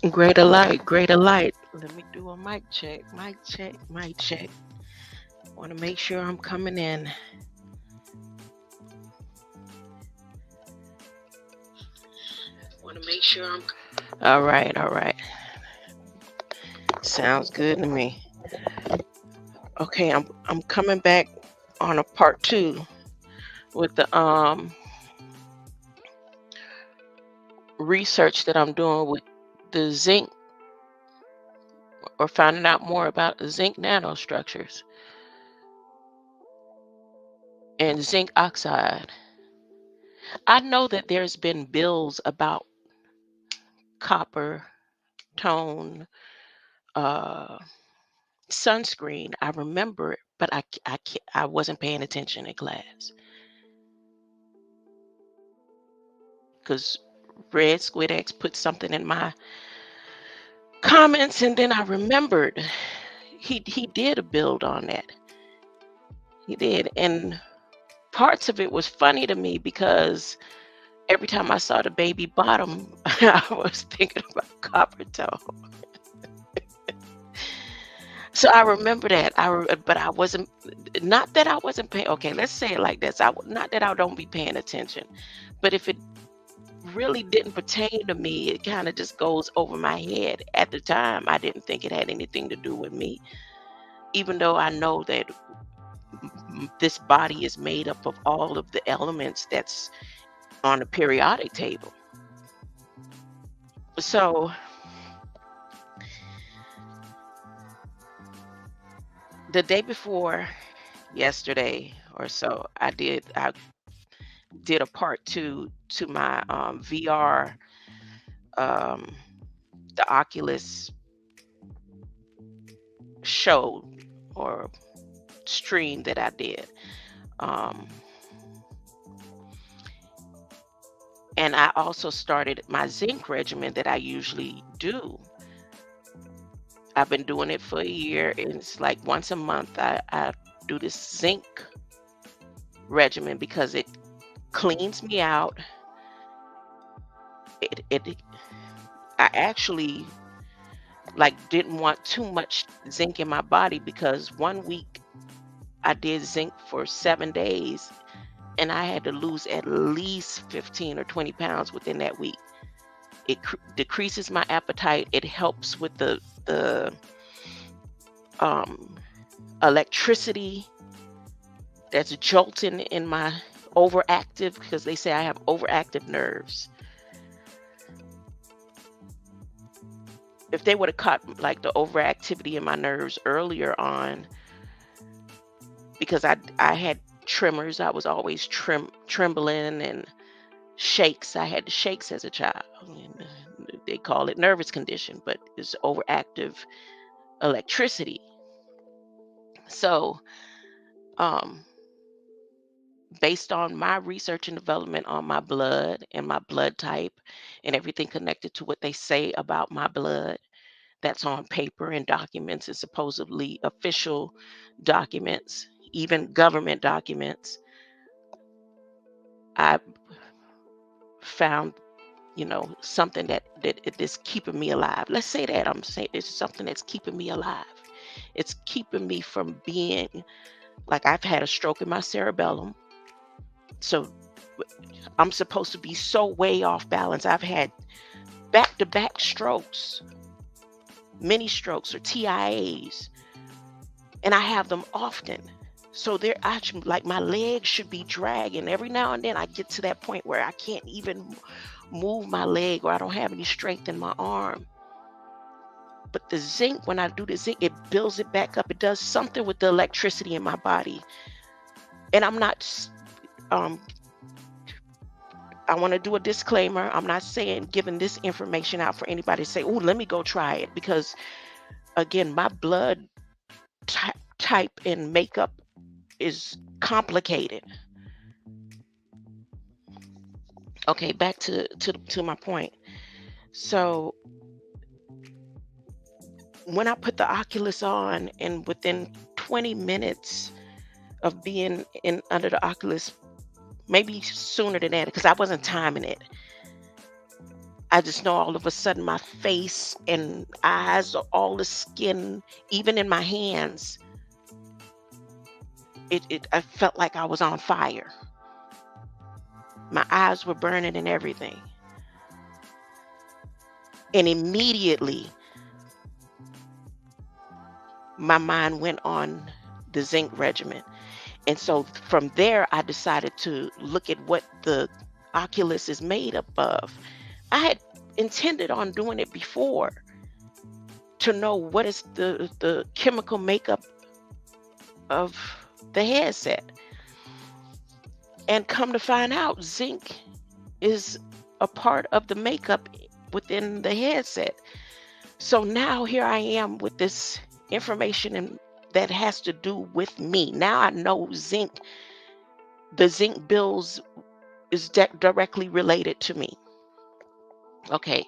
Greater light, greater light. Let me do a mic check, mic check, mic check. Want to make sure I'm coming in. Want to make sure I'm. All right, all right. Sounds good to me. Okay, I'm coming back on a part 2 with the research that I'm doing with the zinc, or finding out more about zinc nanostructures and zinc oxide. I know that there's been bills about copper tone sunscreen. I remember it, but I wasn't paying attention in class because Red Squid X put something in my comments, and then I remembered he did a build on that. He did, and parts of it was funny to me because every time I saw the baby bottom, I was thinking about copper tone. So I remember that. But I wasn't. Not that I wasn't paying. Okay, let's say it like this. Not that I don't be paying attention, but if it really didn't pertain to me, it kind of just goes over my head. At the time, I didn't think it had anything to do with me, even though I know that this body is made up of all of the elements that's on the periodic table. So the day before yesterday or so, I did a part 2 to my VR, the Oculus show or stream that I did. And I also started my zinc regimen that I usually do. I've been doing it for a year, and it's like once a month I do this zinc regimen because it cleans me out. I actually didn't want too much zinc in my body because one week I did zinc for 7 days and I had to lose at least 15 or 20 pounds within that week. It decreases my appetite. It helps with the electricity that's jolting in my overactive, because they say I have overactive nerves. If they would have caught like the overactivity in my nerves earlier on, because I had tremors, I was always trembling and shakes. I had the shakes as a child. They call it nervous condition, but it's overactive electricity. So, based on my research and development on my blood and my blood type and everything connected to what they say about my blood, that's on paper and documents and supposedly official documents, even government documents. I found, something that is keeping me alive. Let's say that I'm saying it's something that's keeping me alive. It's keeping me from being like, I've had a stroke in my cerebellum. So I'm supposed to be so way off balance. I've had back-to-back strokes, mini strokes or TIAs, and I have them often. So like my legs should be dragging. Every now and then I get to that point where I can't even move my leg, or I don't have any strength in my arm. But the zinc, when I do the zinc, it builds it back up. It does something with the electricity in my body. And I'm not, I want to do a disclaimer. I'm not saying giving this information out for anybody to say, oh, let me go try it. Because again, my blood type and makeup is complicated. Okay, back to my point. So when I put the Oculus on, and within 20 minutes of being under the Oculus, maybe sooner than that, because I wasn't timing it, I just know all of a sudden my face and eyes, all the skin, even in my hands, I felt like I was on fire. My eyes were burning and everything. And immediately my mind went on the zinc regimen. And so from there, I decided to look at what the Oculus is made up of. I had intended on doing it before to know what is the chemical makeup of the headset. And come to find out, zinc is a part of the makeup within the headset. So now here I am with this information that has to do with me. Now I know zinc, the zinc bills is directly related to me. Okay,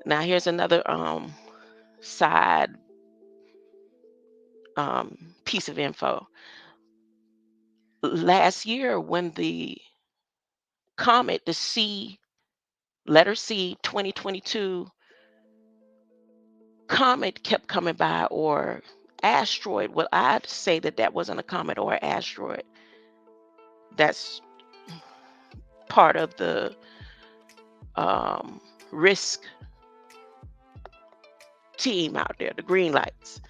now here's another side piece of info. Last year, when the comet, the letter C 2022 comet kept coming by, or asteroid, well, I'd say that wasn't a comet or an asteroid. That's part of the risk team out there, the green lights.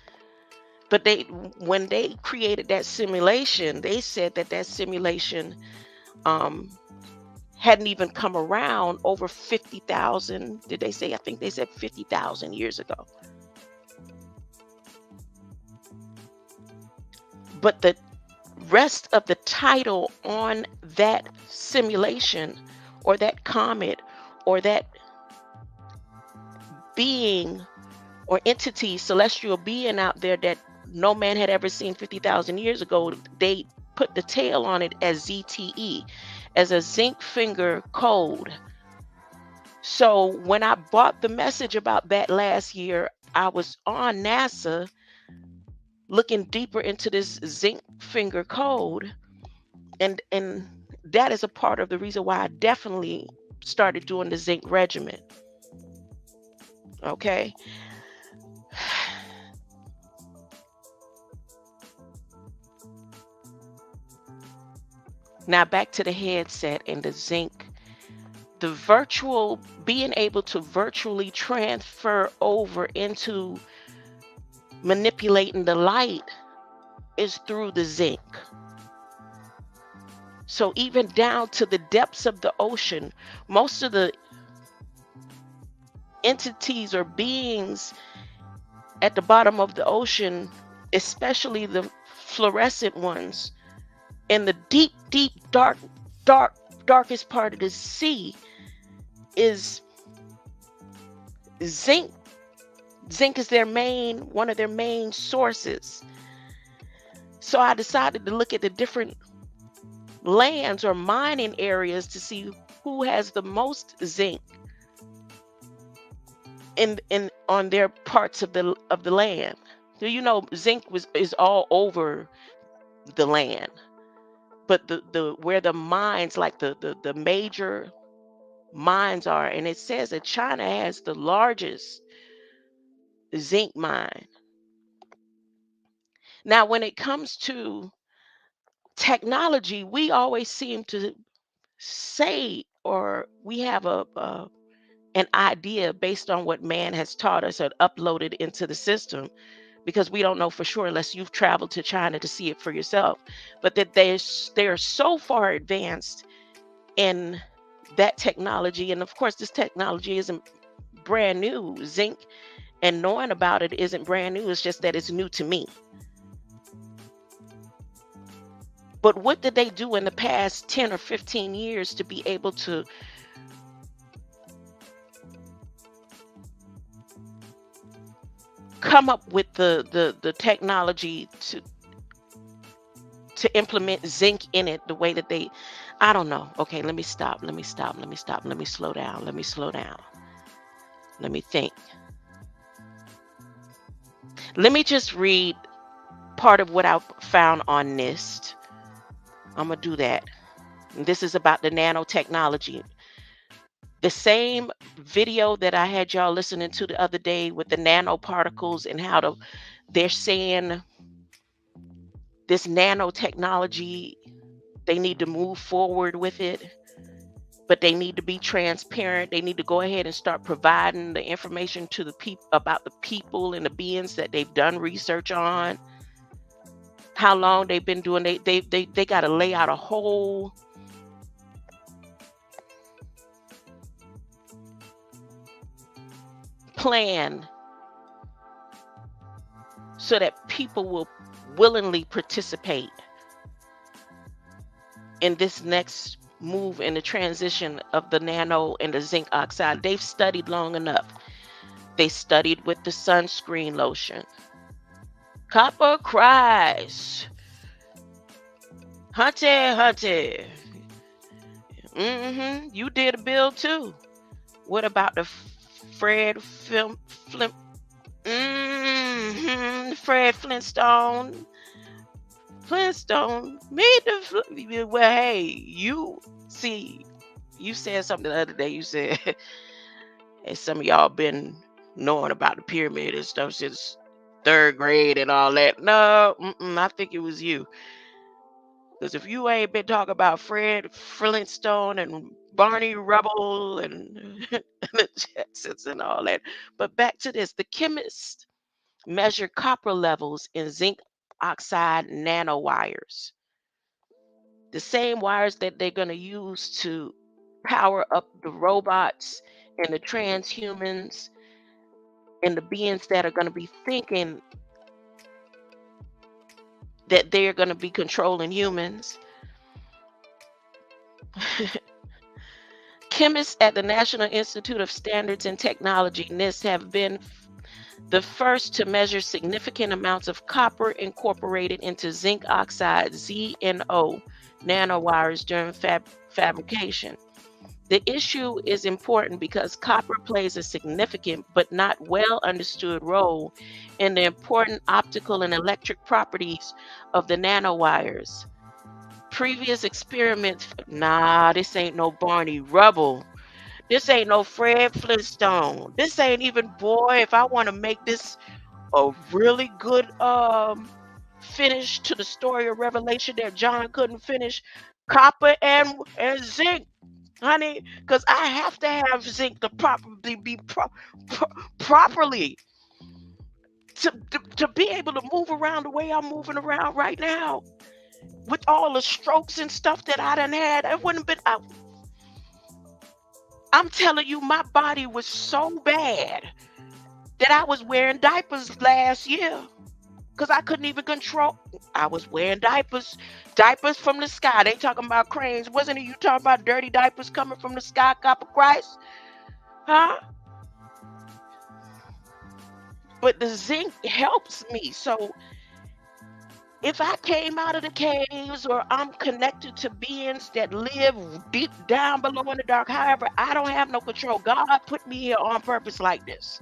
But when they created that simulation, they said that simulation hadn't even come around over 50,000. Did they say? I think they said 50,000 years ago. But the rest of the title on that simulation, or that comet, or that being or entity, celestial being out there that no man had ever seen 50,000 years ago, they put the tail on it as ZTE, as a zinc finger code. So when I bought the message about that last year, I was on NASA looking deeper into this zinc finger code, and that is a part of the reason why I definitely started doing the zinc regimen. Okay. Now back to the headset and the zinc. The being able to virtually transfer over into manipulating the light is through the zinc. So even down to the depths of the ocean, most of the entities or beings at the bottom of the ocean, especially the fluorescent ones, in the deep, darkest part of the sea, is zinc. Zinc is one of their main sources. So I decided to look at the different lands or mining areas to see who has the most zinc. in on their parts of the land. Do you know zinc is all over the land, but the where the mines, like the major mines are, and it says that China has the largest zinc mine. Now, when it comes to technology, we always seem to say, or we have a an idea based on what man has taught us or uploaded into the system, because we don't know for sure unless you've traveled to China to see it for yourself. But that they're so far advanced in that technology, and of course, this technology isn't brand new. Zinc and knowing about it isn't brand new. It's just that it's new to me. But what did they do in the past 10 or 15 years to be able to come up with the technology to implement zinc in it the way that they, I don't know. Okay, let me stop. Let me stop. Let me stop. Let me slow down. Let me slow down. Let me think. Let me just read part of what I found on NIST. I'm going to do that. And this is about the nanotechnology. The same video that I had y'all listening to the other day with the nanoparticles and how they're saying this nanotechnology, they need to move forward with it, but they need to be transparent. They need to go ahead and start providing the information to the people about the people and the beings that they've done research on, how long they've been doing. They got to lay out a whole plan so that people will willingly participate in this next move in the transition of the nano and the zinc oxide. They've studied long enough. They studied with the sunscreen lotion. Copper cries. Hunty, hunty. You did a bill too. What about the Fred film Flim? Fred Flintstone. Flintstone made the. Well, hey, you see, you said something the other day. You said, and some of y'all been knowing about the pyramid and stuff since third grade and all that. No, I think it was you. Because if you ain't been talking about Fred Flintstone and Barney Rubble and the Jetsons and all that. But back to this, the chemists measure copper levels in zinc oxide nanowires, the same wires that they're going to use to power up the robots and the transhumans and the beings that are going to be thinking that they're going to be controlling humans. Chemists at the National Institute of Standards and Technology, NIST, have been the first to measure significant amounts of copper incorporated into zinc oxide (ZNO) nanowires during fabrication. The issue is important because copper plays a significant but not well understood role in the important optical and electric properties of the nanowires. Previous experiments, nah, this ain't no Barney Rubble. This ain't no Fred Flintstone. This ain't even, boy, if I want to make this a really good finish to the story of Revelation that John couldn't finish, copper and zinc, honey, because I have to have zinc to properly be properly to be able to move around the way I'm moving around right now with all the strokes and stuff that I done had. It wouldn't have been. I'm telling you, my body was so bad that I was wearing diapers last year because I couldn't even control. I was wearing diapers from the sky. They talking about cranes. Wasn't it you talking about dirty diapers coming from the sky, Copper Christ? Huh? But the zinc helps me. So If I came out of the caves or I'm connected to beings that live deep down below in the dark, however, I don't have no control. God put me here on purpose like this.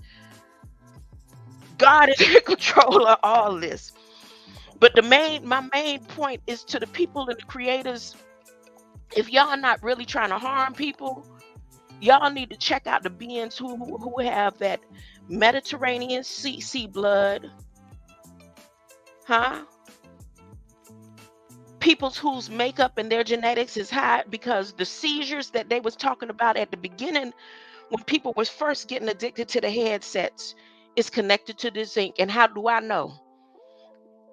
God is in control of all this. But my main point is to the people and the creators. If y'all not really trying to harm people, y'all need to check out the beings who have that Mediterranean sea blood, huh? Peoples whose makeup and their genetics is high, because the seizures that they was talking about at the beginning when people was first getting addicted to the headsets is connected to the zinc. And how do I know?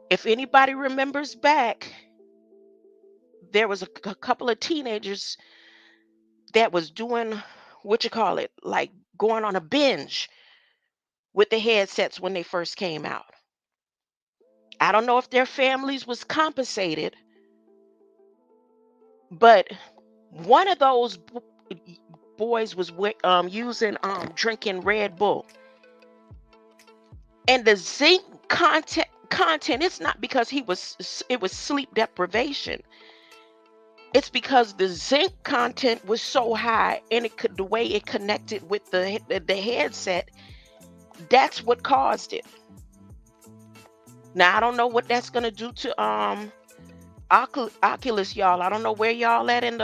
If anybody remembers back, there was a couple of teenagers that was doing what you call it, like going on a binge with the headsets when they first came out. I don't know if their families was compensated, but one of those boys was using drinking Red Bull, and the zinc content, it's not because it was sleep deprivation. It's because the zinc content was so high, and the way it connected with the headset, that's what caused it. Now I don't know what that's gonna do to Oculus, y'all. I don't know where y'all at in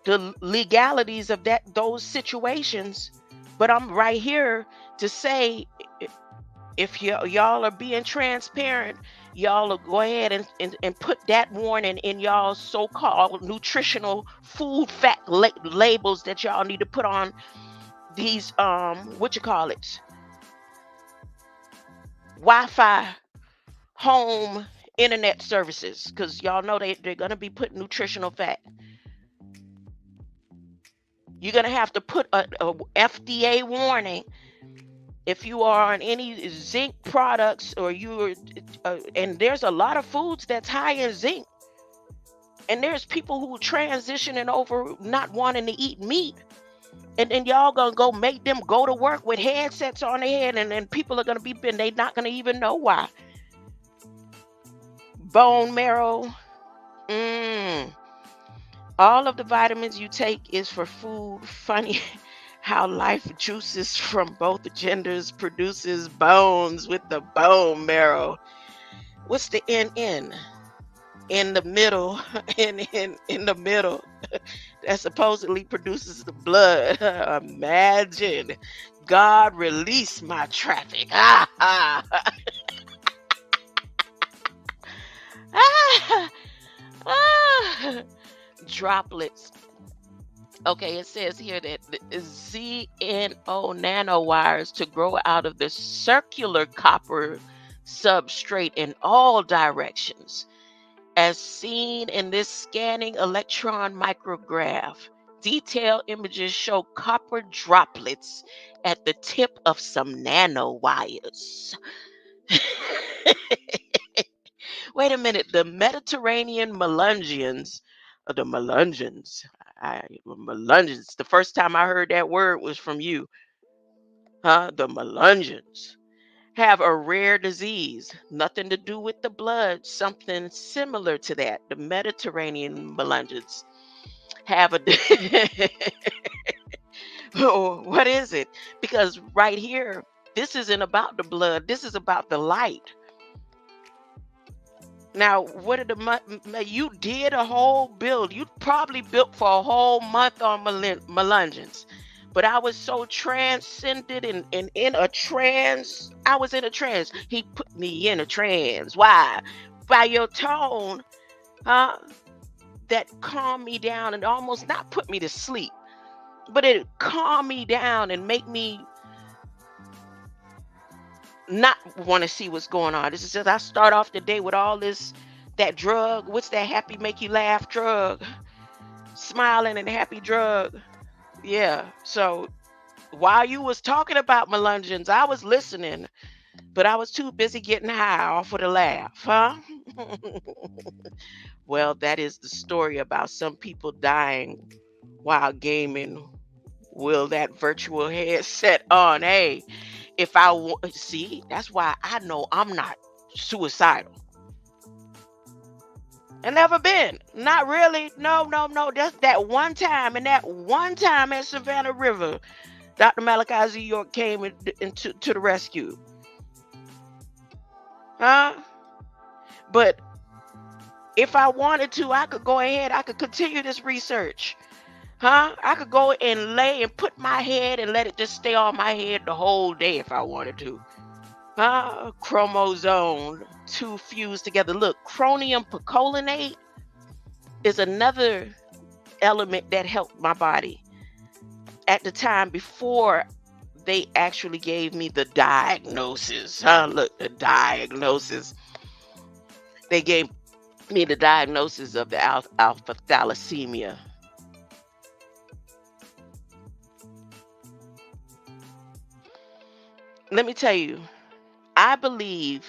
the legalities of those situations, but I'm right here to say, if y'all are being transparent, y'all will go ahead and put that warning in y'all so-called nutritional food fact labels that y'all need to put on these what you call it, Wi-Fi home internet services, because y'all know they're gonna be putting nutritional fact. You're gonna have to put a FDA warning if you are on any zinc products, or you're and there's a lot of foods that's high in zinc, and there's people who transitioning over not wanting to eat meat, and then y'all gonna go make them go to work with headsets on their head, and then people are gonna be, and they not gonna even know why. Bone marrow, all of the vitamins you take is for food. Funny how life juices from both genders produces bones with the bone marrow. What's the NN? In the middle, in the middle, that supposedly produces the blood. Imagine God release my traffic. Droplets. Okay, it says here that the ZNO nanowires to grow out of the circular copper substrate in all directions, as seen in this scanning electron micrograph. Detailed images show copper droplets at the tip of some nanowires. Wait a minute, the Mediterranean Melungians, the Melungians, Melungians. The first time I heard that word was from you, huh? The Melungians have a rare disease, nothing to do with the blood, something similar to that. The Mediterranean Melungians have a. Oh, what is it? Because right here, this isn't about the blood. This is about the light. Now, what did you did a whole build? You probably built for a whole month on Melungians. But I was so transcended and in a trance. I was in a trance. He put me in a trance. Why? By your tone, huh? That calmed me down and almost not put me to sleep, but it calmed me down and make me not want to see what's going on. This is just, I start off the day with all that drug. What's that happy make you laugh drug? Smiling and happy drug. Yeah. So while you was talking about Melungians, I was listening, but I was too busy getting high off of the laugh, huh? Well, that is the story about some people dying while gaming. Will that virtual headset on? Hey, if I see, that's why I know I'm not suicidal. I never been. Not really. No, no, no. Just that one time, and that one time at Savannah River, Dr. Malachi Z. York came to the rescue. Huh? But if I wanted to, I could go ahead. I could continue this research. Huh? I could go and lay and put my head and let it just stay on my head the whole day if I wanted to. Huh? Chromosome 2 fused together. Look, chromium picolinate is another element that helped my body at the time before they actually gave me the diagnosis. Huh? Look, the diagnosis. They gave me the diagnosis of the alpha thalassemia. Let me tell you, I believe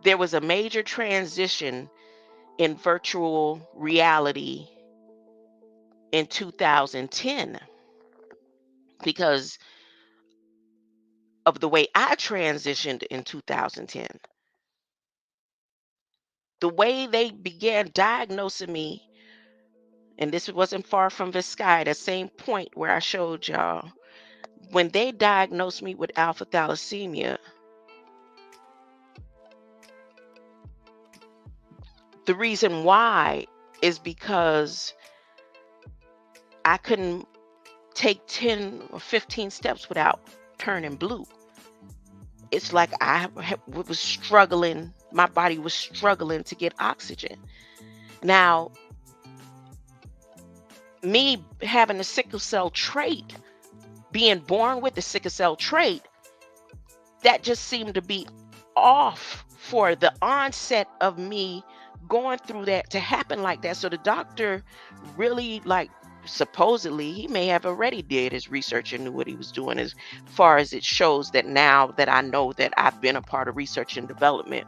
there was a major transition in virtual reality in 2010 because of the way I transitioned in 2010. The way they began diagnosing me, and this wasn't far from the sky, the same point where I showed y'all, when they diagnosed me with alpha thalassemia, the reason why is because I couldn't take 10 or 15 steps without turning blue. It's like I was struggling, my body was struggling to get oxygen. Now, me having a sickle cell trait, being born with the sickle cell trait, that just seemed to be off for the onset of me going through that to happen like that. So the doctor really, like, supposedly he may have already did his research and knew what he was doing, as far as it shows that now that I know that I've been a part of research and development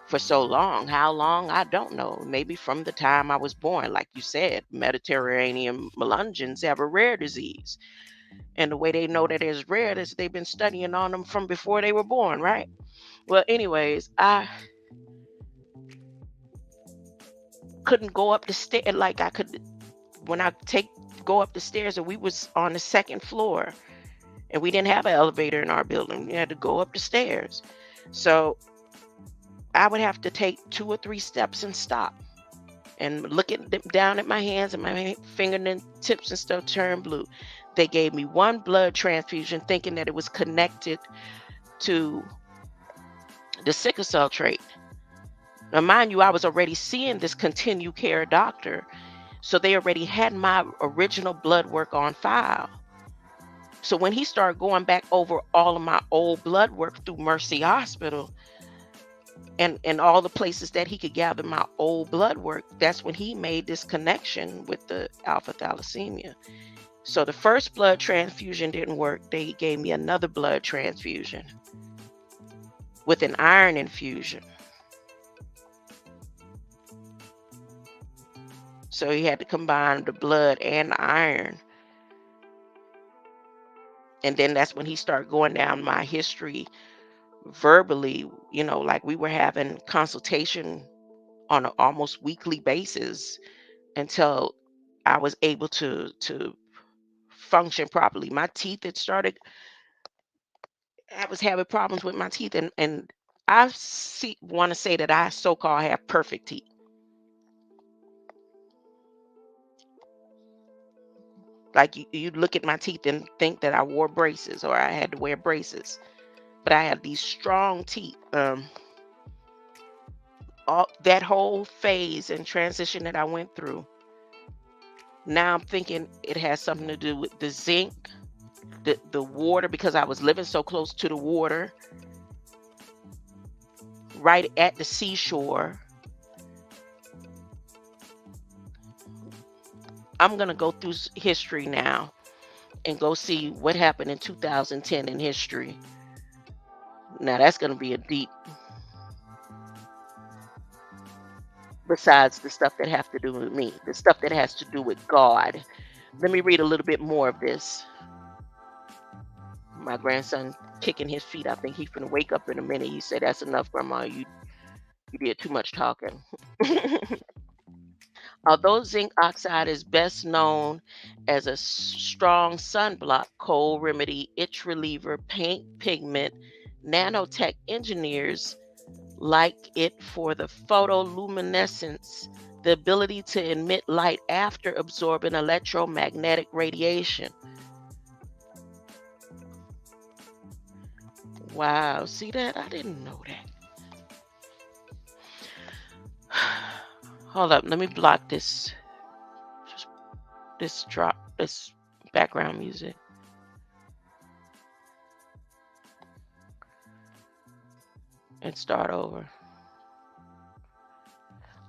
for so long. How long, I don't know. Maybe from the time I was born. Like you said, Mediterranean melungeons have a rare disease, and the way they know that it's rare is they've been studying on them from before they were born, right? Well, anyways, I couldn't go up the stairs like I could when I go up the stairs, and we was on the second floor, and we didn't have an elevator in our building. We had to go up the stairs. So I would have to take 2 or 3 steps and stop and look down at my hands, and my fingertips and stuff turn blue. They gave me 1 blood transfusion thinking that it was connected to the sickle cell trait. Now, mind you, I was already seeing this continue care doctor, so they already had my original blood work on file. So when he started going back over all of my old blood work through Mercy Hospital and all the places that he could gather my old blood work, that's when he made this connection with the alpha thalassemia. So the first blood transfusion didn't work. They gave me another blood transfusion with an iron infusion. So he had to combine the blood and the iron. And then that's when he started going down my history verbally, like we were having consultation on an almost weekly basis until I was able to function properly. My teeth had started, I was having problems with my teeth, and I want to say that I so-called have perfect teeth. Like you look at my teeth and think that I wore braces or I had to wear braces, but I have these strong teeth. All that whole phase and transition that I went through, now I'm thinking it has something to do with the zinc, the water, because I was living so close to the water, right at the seashore. I'm going to go through history now and go see what happened in 2010 in history. Now that's going to be a deep, besides the stuff that have to do with me, the stuff that has to do with God. Let me read a little bit more of this. My grandson kicking his feet. I think he's gonna wake up in a minute. He said, "That's enough, Grandma. You did too much talking." Although zinc oxide is best known as a strong sunblock, cold remedy, itch reliever, paint pigment, nanotech engineers like it for the photoluminescence, the ability to emit light after absorbing electromagnetic radiation. Wow, see that? I didn't know that. Hold up, let me block this this background music. And start over.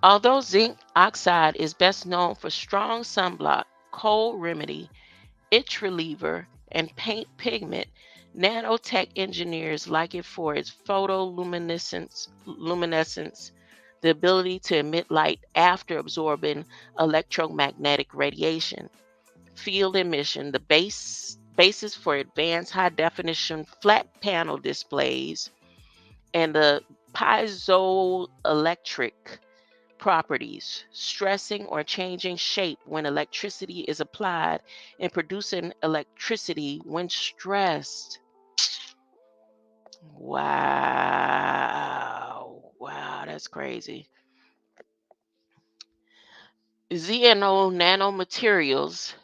Although zinc oxide is best known for strong sunblock, cold remedy, itch reliever, and paint pigment, nanotech engineers like it for its luminescence, the ability to emit light after absorbing electromagnetic radiation, field emission, the basis for advanced high definition flat panel displays, and the piezoelectric properties, stressing or changing shape when electricity is applied and producing electricity when stressed. Wow. Wow, that's crazy. ZNO nanomaterials,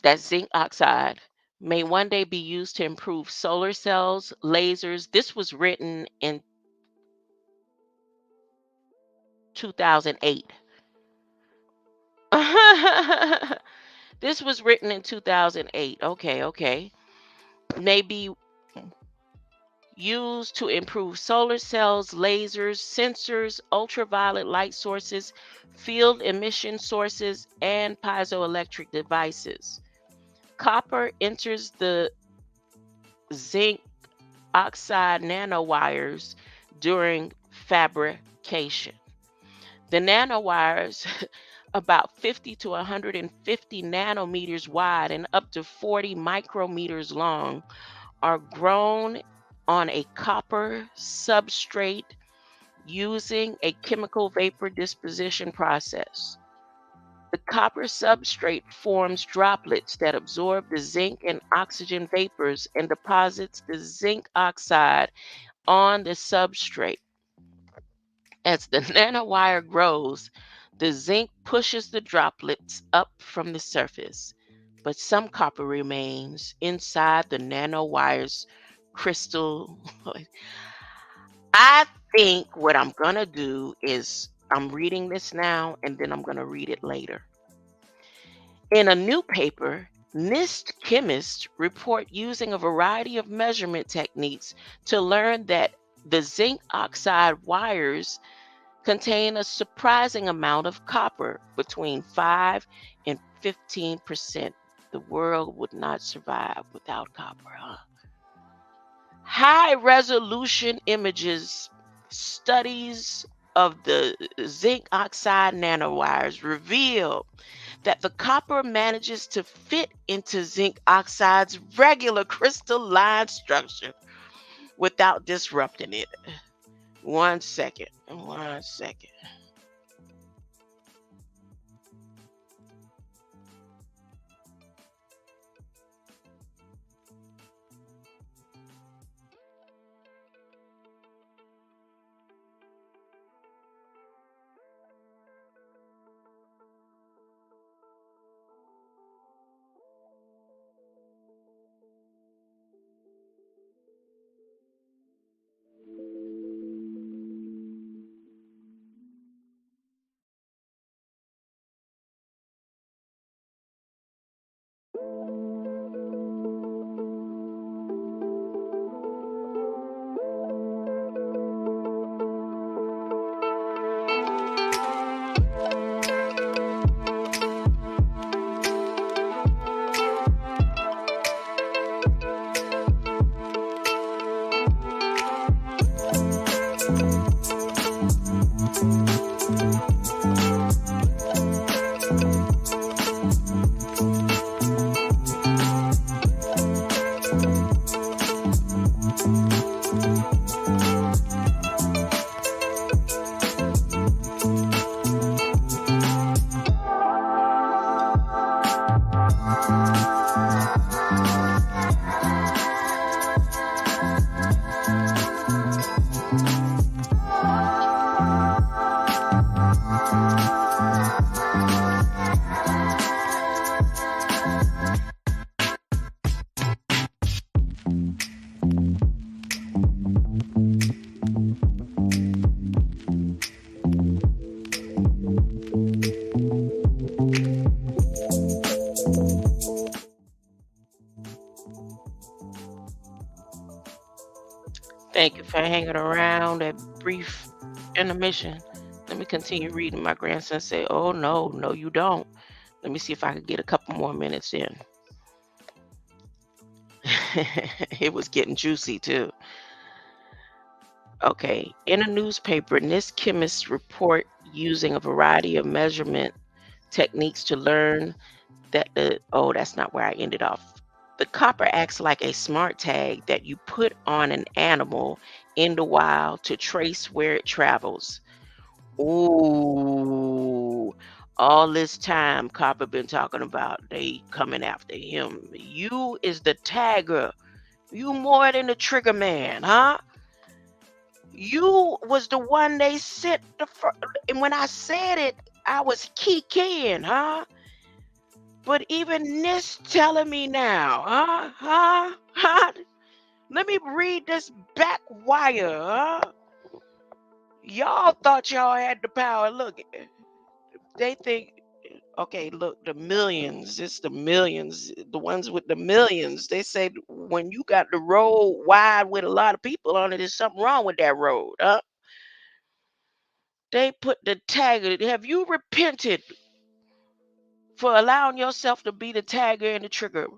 that's zinc oxide, may one day be used to improve solar cells, lasers. This was written in 2008. This was written in 2008. Okay. May be used to improve solar cells, lasers, sensors, ultraviolet light sources, field emission sources, and piezoelectric devices. Copper enters the zinc oxide nanowires during fabrication. The nanowires, about 50 to 150 nanometers wide and up to 40 micrometers long, are grown on a copper substrate using a chemical vapor disposition process. The copper substrate forms droplets that absorb the zinc and oxygen vapors and deposits the zinc oxide on the substrate. As the nanowire grows, the zinc pushes the droplets up from the surface, but some copper remains inside the nanowire's crystal. I think what I'm going to do is I'm reading this now and then I'm going to read it later. In a new paper, NIST chemists report using a variety of measurement techniques to learn that the zinc oxide wires contain a surprising amount of copper, between 5 and 15%. The world would not survive without copper, huh? High resolution images, studies of the zinc oxide nanowires reveal that the copper manages to fit into zinc oxide's regular crystalline structure without disrupting it. One second. Thank you for hanging around that brief intermission. Let me continue reading. My grandson said, "Oh no, no, you don't." Let me see if I can get a couple more minutes in. It was getting juicy too. Okay. In a newspaper, NIST chemists report using a variety of measurement techniques to learn that that's not where I ended off. The copper acts like a smart tag that you put on an animal in the wild to trace where it travels. Ooh, all this time Copper been talking about they coming after him. You is the tagger. You more than the trigger man, huh? You was the one they sent and when I said it, I was keying, huh? But even this telling me now, huh? Huh? Let me read this back wire, huh? Y'all thought y'all had the power. Look, they think, okay, look, the millions, it's the millions, the ones with the millions. They say when you got the road wide with a lot of people on it, there's something wrong with that road, huh? They put the tag. Have you repented for allowing yourself to be the tagger and the trigger?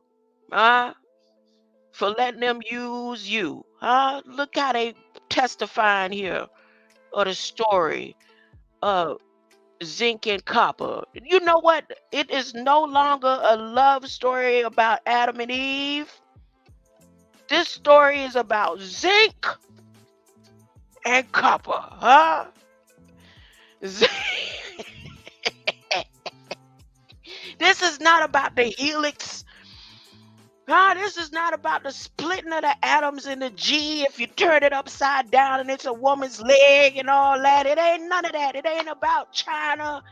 Huh? For letting them use you. Huh? Look how they testifying here of the story of zinc and copper. You know what? It is no longer a love story about Adam and Eve. This story is about zinc and copper. Huh? This is not about the helix. This is not about the splitting of the atoms in the G if you turn it upside down and it's a woman's leg and all that. It ain't none of that. It ain't about China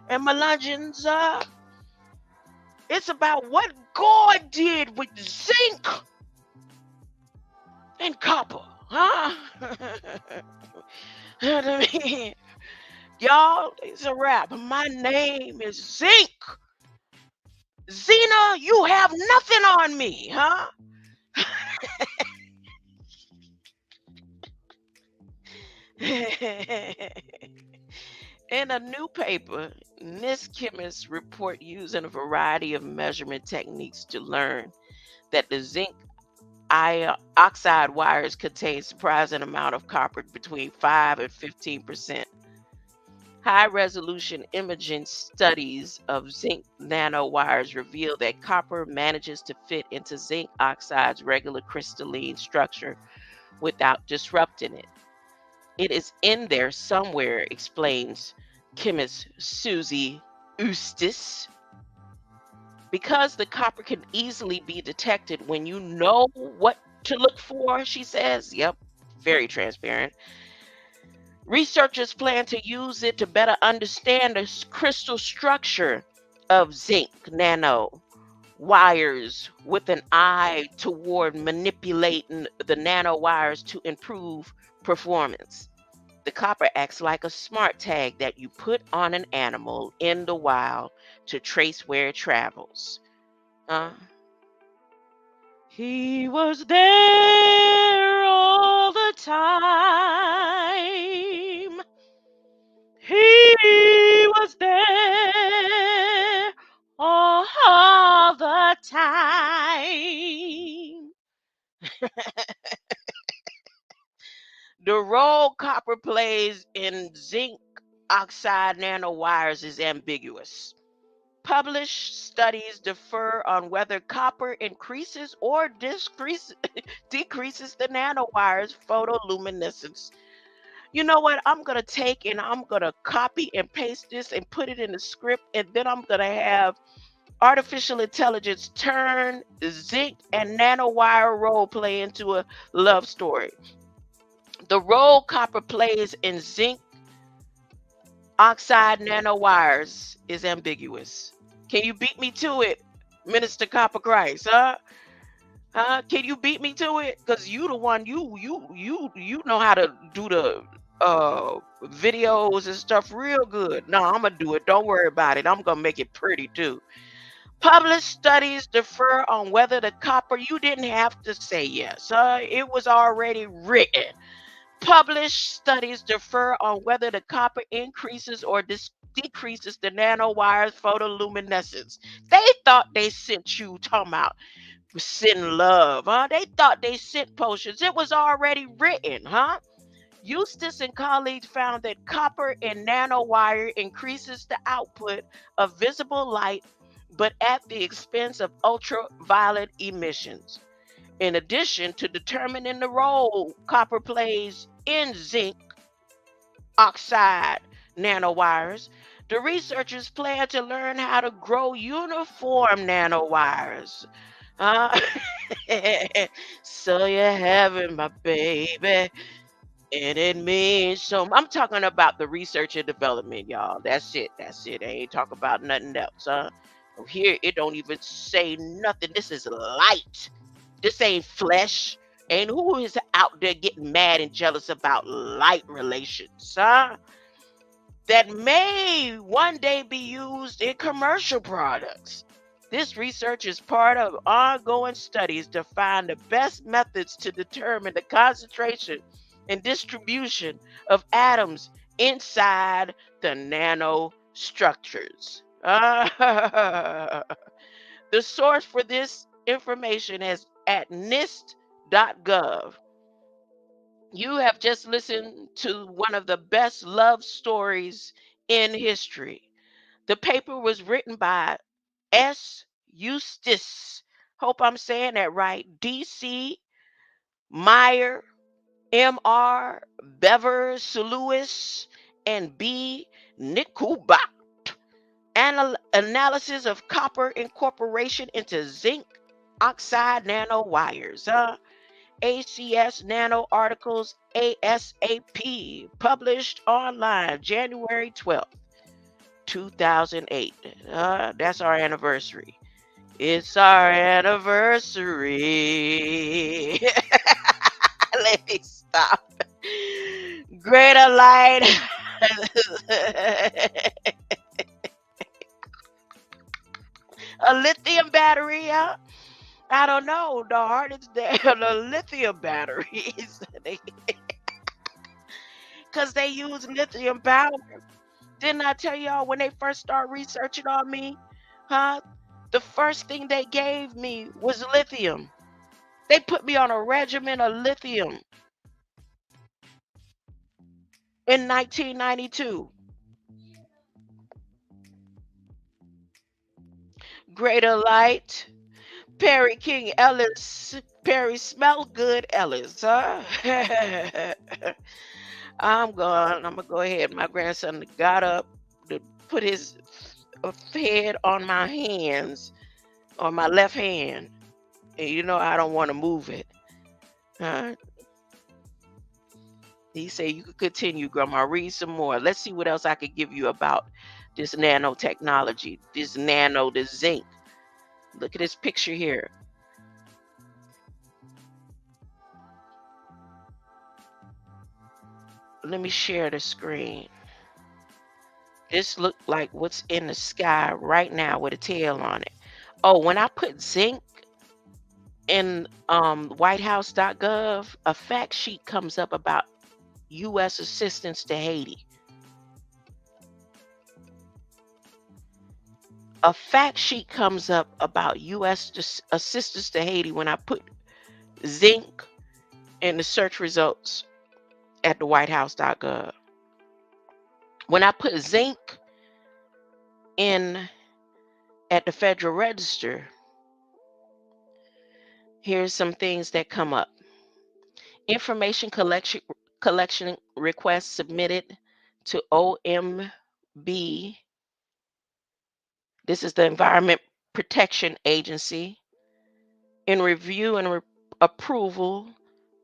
and Melungeons. It's about what God did with zinc and copper. Huh? I mean, y'all, it's a wrap. My name is Zinc. Xena, you have nothing on me, huh? In a new paper, NIST chemists report using a variety of measurement techniques to learn that the zinc oxide wires contain surprising amount of copper between 5 and 15%. High-resolution imaging studies of zinc nanowires reveal that copper manages to fit into zinc oxide's regular crystalline structure without disrupting it. It is in there somewhere, explains chemist Susie Eustace. Because the copper can easily be detected when you know what to look for, she says. Yep, very transparent. Researchers plan to use it to better understand the crystal structure of zinc nano wires with an eye toward manipulating the nanowires to improve performance. The copper acts like a smart tag that you put on an animal in the wild to trace where it travels. He was there all the time. He was there all the time. The role copper plays in zinc oxide nanowires is ambiguous. Published studies differ on whether copper increases or decreases the nanowires' photoluminescence. You know what? I'm going to take and I'm going to copy and paste this and put it in the script, and then I'm going to have artificial intelligence turn zinc and nanowire role play into a love story. The role copper plays in zinc oxide nanowires is ambiguous. Can you beat me to it, Minister Copper Christ? Huh? Can you beat me to it? Cause you the one you know how to do the videos and stuff real good. No, I'm gonna do it. Don't worry about it. I'm gonna make it pretty too. Published studies differ on whether the copper, you didn't have to say yes, it was already written. Published studies differ on whether the copper increases or decreases the nanowires photoluminescence. They thought they sent you talking about send love, huh? They thought they sent potions. It was already written, huh? Eustace and colleagues found that copper in nanowire increases the output of visible light, but at the expense of ultraviolet emissions. In addition to determining the role copper plays in zinc oxide nanowires, the researchers plan to learn how to grow uniform nanowires. Uh, so you're having my baby. And it means so. I'm talking about the research and development, y'all. That's it. That's it. I ain't talking about nothing else, huh? Here, it don't even say nothing. This is light. This ain't flesh. And who is out there getting mad and jealous about light relations, huh? That may one day be used in commercial products. This research is part of ongoing studies to find the best methods to determine the concentration and distribution of atoms inside the nanostructures. The source for this information is at NIST.gov. You have just listened to one of the best love stories in history. The paper was written by S. Eustace. Hope I'm saying that right. D.C. Meyer, M.R. Bevers Lewis, and B. Nikubat. Analysis of copper incorporation into zinc oxide nanowires. ACS Nano Articles ASAP, published online January 12th, 2008. That's our anniversary. It's our anniversary. Let me stop. Greater light. A lithium battery, huh? I don't know. The hardest there, the lithium batteries. Because they use lithium powder. Didn't I tell y'all when they first started researching on me? Huh? The first thing they gave me was lithium. They put me on a regimen of lithium in 1992. Greater light. Perry King Ellis. Perry smell good Ellis, huh? I'm gonna go ahead. My grandson got up to put his head on my hands, on my left hand. And you know I don't want to move it. Huh? He said, you could continue, Grandma. Read some more. Let's see what else I could give you about this nanotechnology, this zinc. Look at this picture here. Let me share the screen. This looked like what's in the sky right now with a tail on it. Oh, when I put zinc in whitehouse.gov, a fact sheet comes up about U.S. assistance to Haiti. A fact sheet comes up about U.S. assistance to Haiti when I put zinc in the search results at the whitehouse.gov. When I put zinc in at the Federal Register, here's some things that come up. Information collection requests submitted to OMB. This is the Environment Protection Agency. In review and approval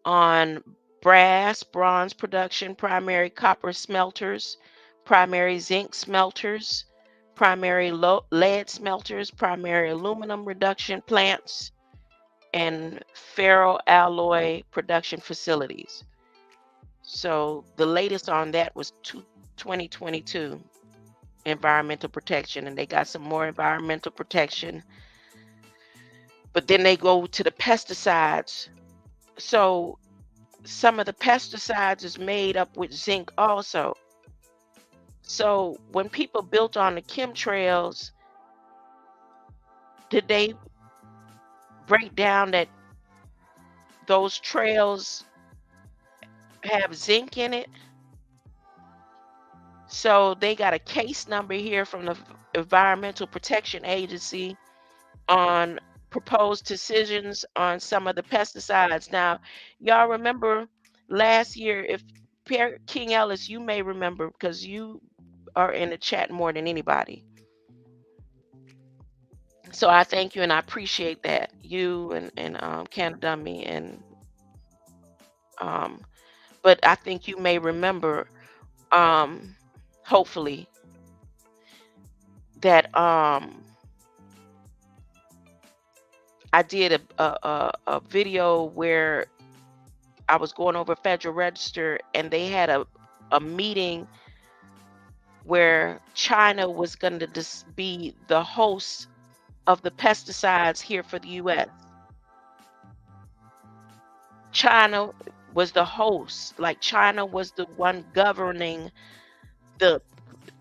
on bronze production, primary copper smelters, primary zinc smelters, primary lead smelters, primary aluminum reduction plants, and ferroalloy production facilities. So the latest on that was 2022. environmental protection, and they got some more environmental protection. But then they go to the pesticides. So some of the pesticides is made up with zinc also. So when people built on the chemtrails, did they break down that those trails have zinc in it? So they got a case number here from the Environmental Protection Agency on proposed decisions on some of the pesticides. Now, y'all remember last year, if King Ellis, you may remember because you are in the chat more than anybody. So I thank you and I appreciate that. You and Canada Dummy and but I think you may remember hopefully that I did a video where I was going over Federal Register and they had a meeting where China was going to be the host of the pesticides here for the US. China was the host, like China was the one governing the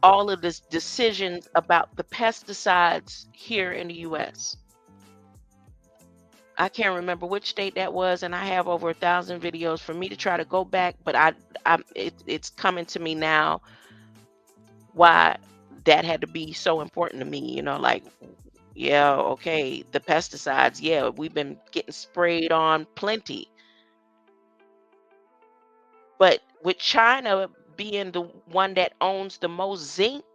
all of the decisions about the pesticides here in the US. I can't remember which state that was, and I have over 1,000 videos for me to try to go back, but it's coming to me now why that had to be so important to me, you know, like, yeah, okay, the pesticides, yeah, we've been getting sprayed on plenty. But with China being the one that owns the most zinc,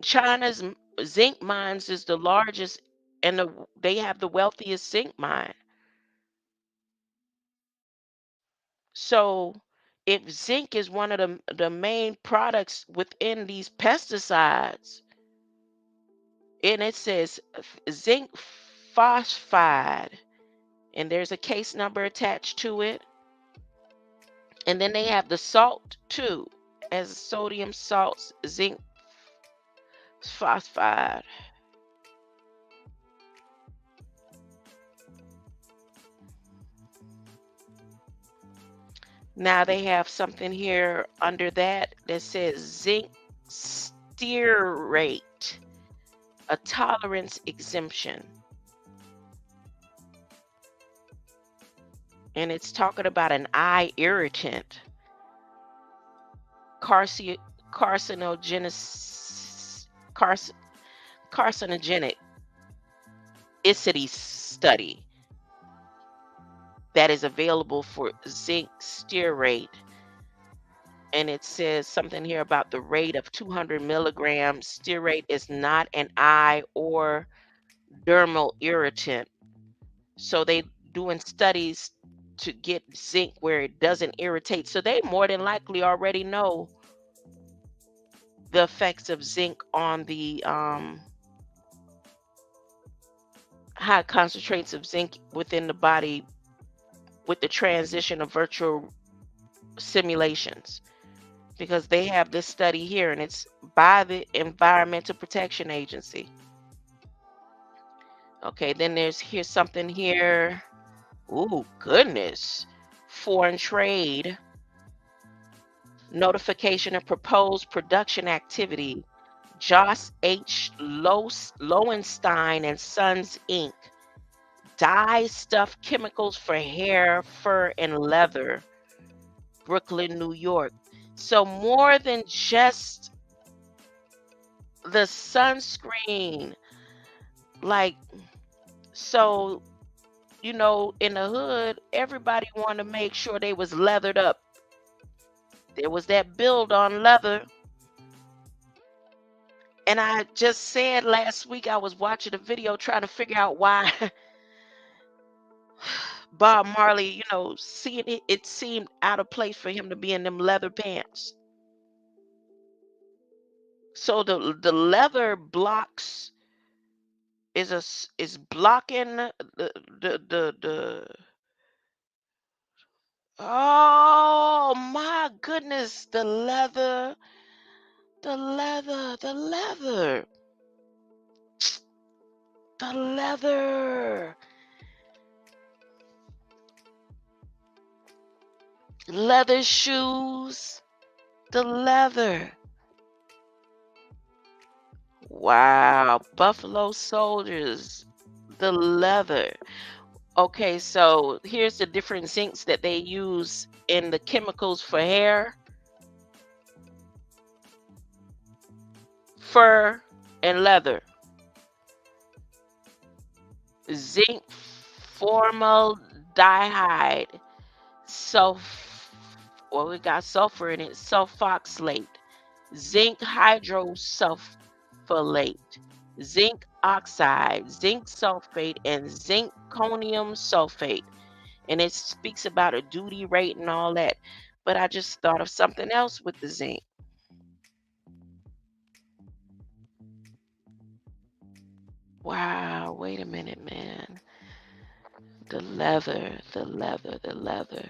China's zinc mines is the largest and they have the wealthiest zinc mine. So if zinc is one of the main products within these pesticides, and it says zinc phosphide, and there's a case number attached to it. And then they have the salt too, as sodium salts, zinc phosphide. Now they have something here under that that says zinc stearate, a tolerance exemption. And it's talking about an eye irritant, carcinogenic study that is available for zinc stearate. And it says something here about the rate of 200 milligrams. Stearate is not an eye or dermal irritant. So they doing studies to get zinc where it doesn't irritate. So they more than likely already know the effects of zinc on the high concentrates of zinc within the body with the transition of virtual simulations, because they have this study here and it's by the Environmental Protection Agency. Okay, then here's something here. Oh, goodness. Foreign trade. Notification of proposed production activity. Joss H. Lowenstein and Sons, Inc. Dye stuff chemicals for hair, fur, and leather. Brooklyn, New York. So more than just the sunscreen. Like, so, you know, in the hood, everybody wanted to make sure they was leathered up. There was that build on leather. And I just said last week I was watching a video trying to figure out why Bob Marley, you know, seeing it seemed out of place for him to be in them leather pants. So the leather blocks is blocking the oh my goodness, the leather the leather. The leather. Leather shoes. The leather. Wow. Buffalo soldiers. The leather. Okay, so here's the different zincs that they use in the chemicals for hair, fur, and leather. Zinc formaldehyde, well, it got sulfur in it, sulfoxylate, zinc hydrosulfate, zinc oxide, zinc sulfate, and zinconium sulfate. And it speaks about a duty rate and all that. But I just thought of something else with the zinc. Wow, wait a minute, man. The leather, the leather, the leather.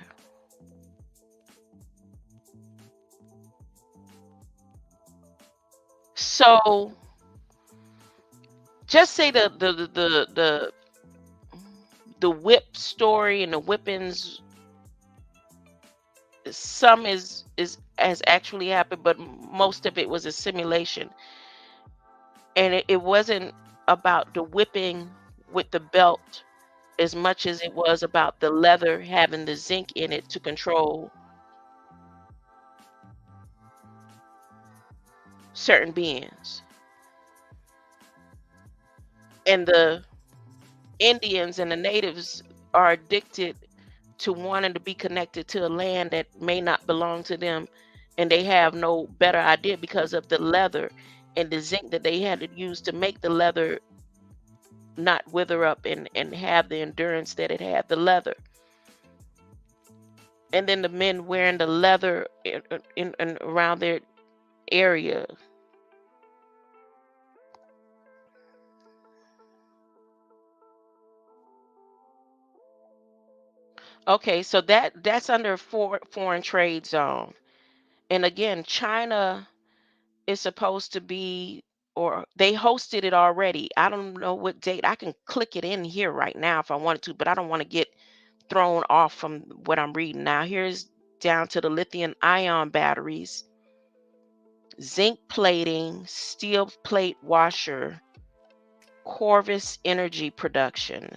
So just say the whip story and the whippings, some is has actually happened, but most of it was a simulation. And it wasn't about the whipping with the belt as much as it was about the leather having the zinc in it to control certain beings. And the Indians and the natives are addicted to wanting to be connected to a land that may not belong to them, and they have no better idea because of the leather and the zinc that they had to use to make the leather not wither up and have the endurance that it had, the leather. And then the men wearing the leather in around their area. Okay, so that's under foreign trade zone. And again, China is supposed to be, or they hosted it already. I don't know what date. I can click it in here right now if I wanted to, but I don't want to get thrown off from what I'm reading. Now, here's down to the lithium ion batteries, zinc plating, steel plate washer, Corvus energy production.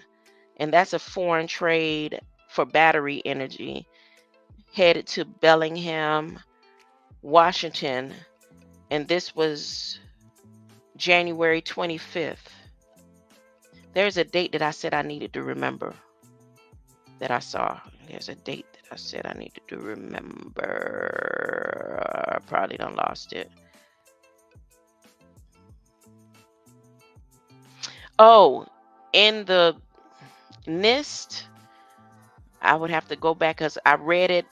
And that's a foreign trade for battery energy headed to Bellingham, Washington. And this was January 25th. There's a date that I said I needed to remember that I saw. There's a date that I said I needed to remember. I probably done lost it. Oh, in the NIST, I would have to go back because I read it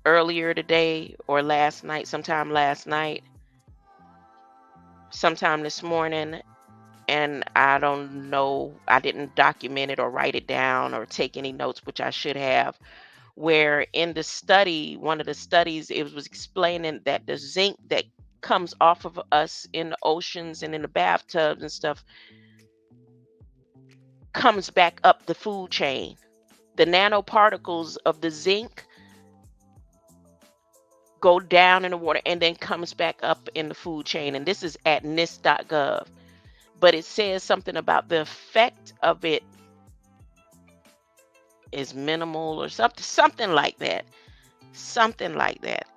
earlier today or last night, sometime this morning, and I don't know, I didn't document it or write it down or take any notes, which I should have, where in the study, one of the studies, it was explaining that the zinc that comes off of us in the oceans and in the bathtubs and stuff comes back up the food chain. The nanoparticles of the zinc go down in the water and then comes back up in the food chain. And this is at NIST.gov. But it says something about the effect of it is minimal or something like that. Something like that.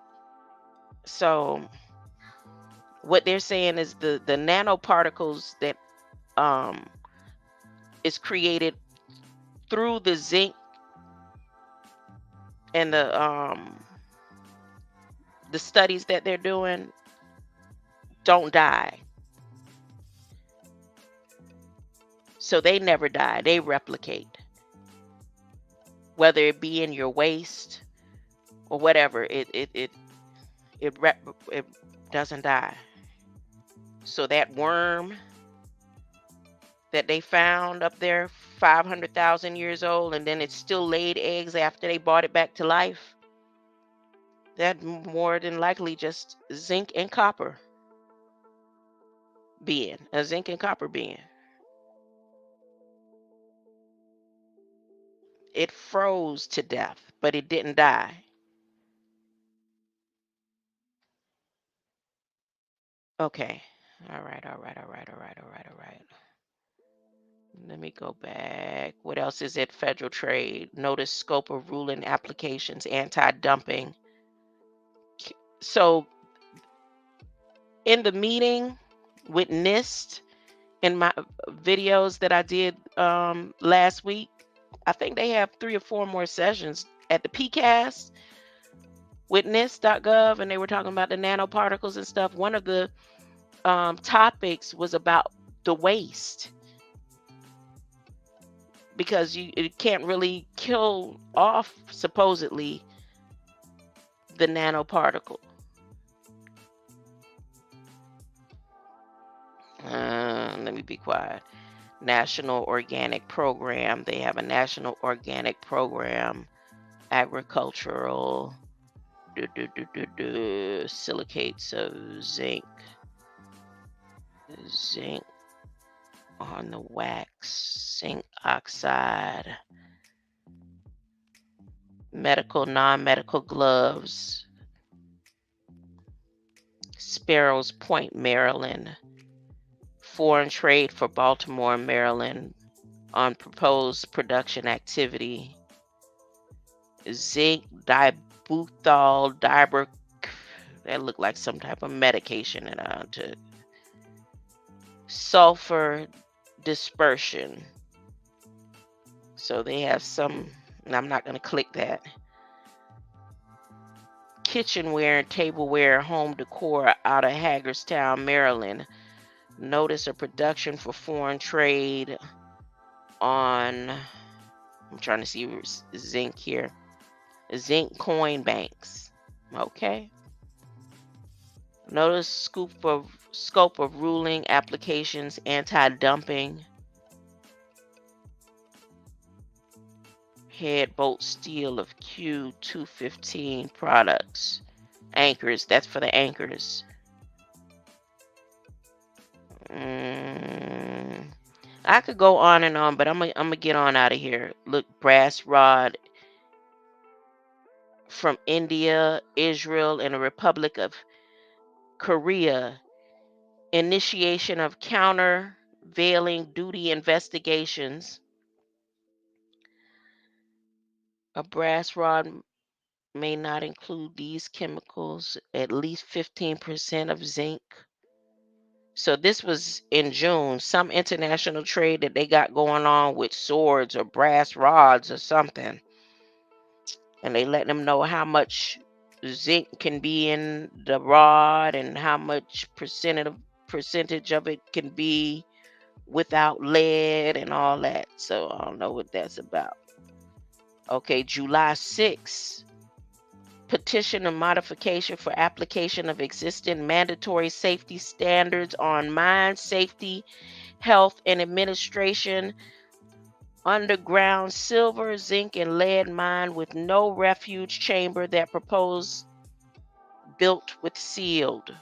So what they're saying is the nanoparticles that is created through the zinc and the studies that they're doing don't die. So they never die. They replicate. Whether it be in your waste or whatever, it doesn't die. So that worm that they found up there 500,000 years old, and then it still laid eggs after they brought it back to life, that more than likely just zinc and copper. being, a zinc and copper being. It froze to death, but it didn't die. Okay. All right, all right, all right, all right, all right, all right. Let me go back. What else is it? Federal trade. Notice scope of ruling applications, anti-dumping. So in the meeting with NIST, in my videos that I did last week, I think they have 3 or 4 more sessions at the PCAST with NIST.gov, and they were talking about the nanoparticles and stuff. One of the topics was about the waste, because it can't really kill off supposedly the nanoparticle. Let me be quiet. National Organic Program. They have a National Organic Program, agricultural, silicates of zinc, zinc on the wax, zinc oxide, medical, non-medical gloves, Sparrows Point, Maryland, foreign trade for Baltimore, Maryland, on proposed production activity, zinc dibutyl diber, that looked like some type of medication, and I took sulfur dispersion. So they have some, and I'm not going to click that. Kitchenware and tableware, home decor out of Hagerstown, Maryland. Notice of production for foreign trade on, I'm trying to see zinc here. Zinc coin banks. Okay. Notice scope of ruling applications, anti-dumping. Head bolt steel of Q215 products. Anchors, that's for the anchors. I could go on and on, but I'm gonna get on out of here. Look, brass rod from India, Israel, and the Republic of Korea. Initiation of countervailing duty investigations. A brass rod may not include these chemicals, at least 15% of zinc. So this was in June, some international trade that they got going on with swords or brass rods or something. And they let them know how much zinc can be in the rod and how much percentage of it can be without lead and all that. So I don't know what that's about. Okay, July 6th. Petition of modification for application of existing mandatory safety standards on mine safety, health, and administration. Underground silver, zinc, and lead mine with no refuge chamber that proposed built with sealed.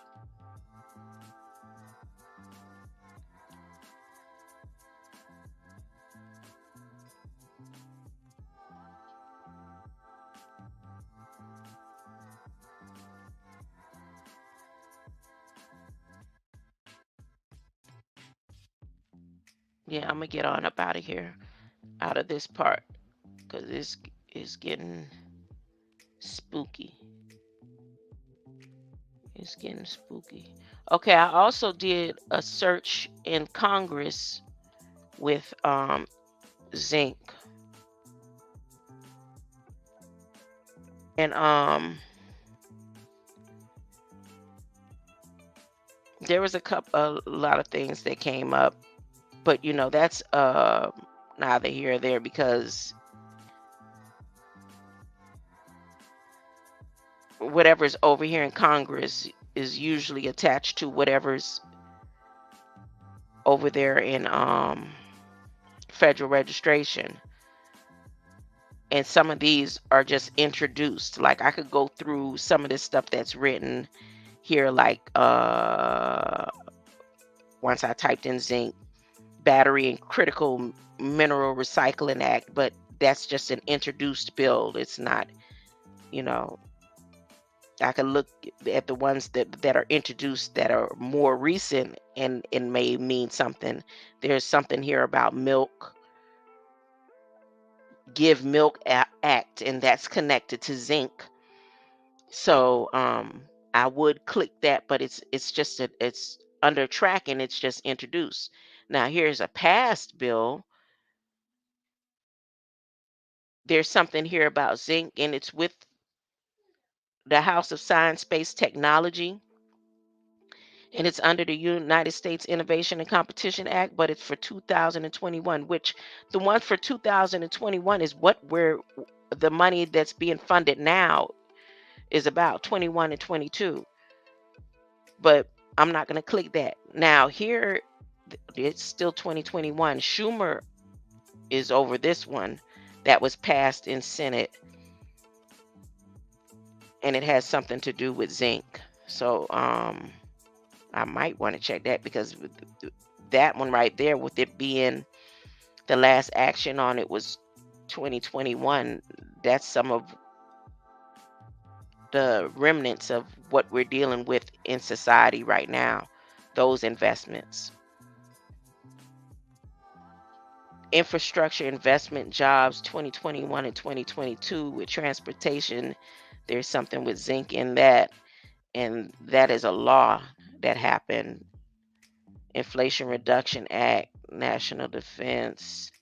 Yeah, I'm gonna get on up out of here, out of this part, because this is getting spooky. It's getting spooky. Okay, I also did a search in Congress with zinc. And there was a lot of things that came up, but that's neither here or there, because whatever's over here in Congress is usually attached to whatever's over there in federal registration. And some of these are just introduced. Like I could go through some of this stuff that's written here, like once I typed in zinc, Battery and Critical Mineral Recycling Act, but that's just an introduced bill. It's not, you know, I can look at the ones that are introduced that are more recent, and it may mean something. There's something here about milk, Give Milk Act, and that's connected to zinc. So I would click that, but it's just it's under tracking, it's just introduced. Now here's a past bill. There's something here about zinc, and it's with the House of Science, Space Technology, and it's under the United States Innovation and Competition Act, but it's for 2021, which the one for 2021 is what we're the money that's being funded now is about 21 and 22. But I'm not going to click that. Now here it's still 2021. Schumer is over this one that was passed in Senate, and it has something to do with zinc. So I might want to check that, because that one right there, with it being the last action on it was 2021, that's some of the remnants of what we're dealing with in society right now, those investments. Infrastructure investment jobs 2021 and 2022 with transportation. There's something with zinc in that, and that is a law that happened. Inflation Reduction Act, National Defense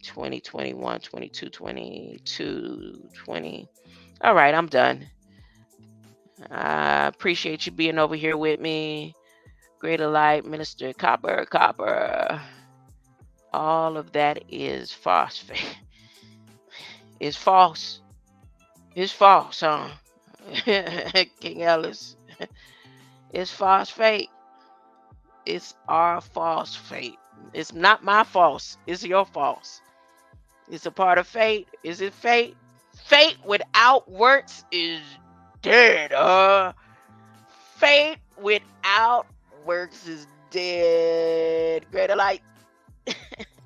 2021, 22, 22, 20. All right, I'm done. I appreciate you being over here with me. Greater Light, Minister Copper. All of that is phosphate. It's false. It's false, huh? King Ellis. It's phosphate. It's our false fate. It's not my false. It's your false. It's a part of fate. Is it fate? Fate without works is dead. Fate without works is dead. Greater Light.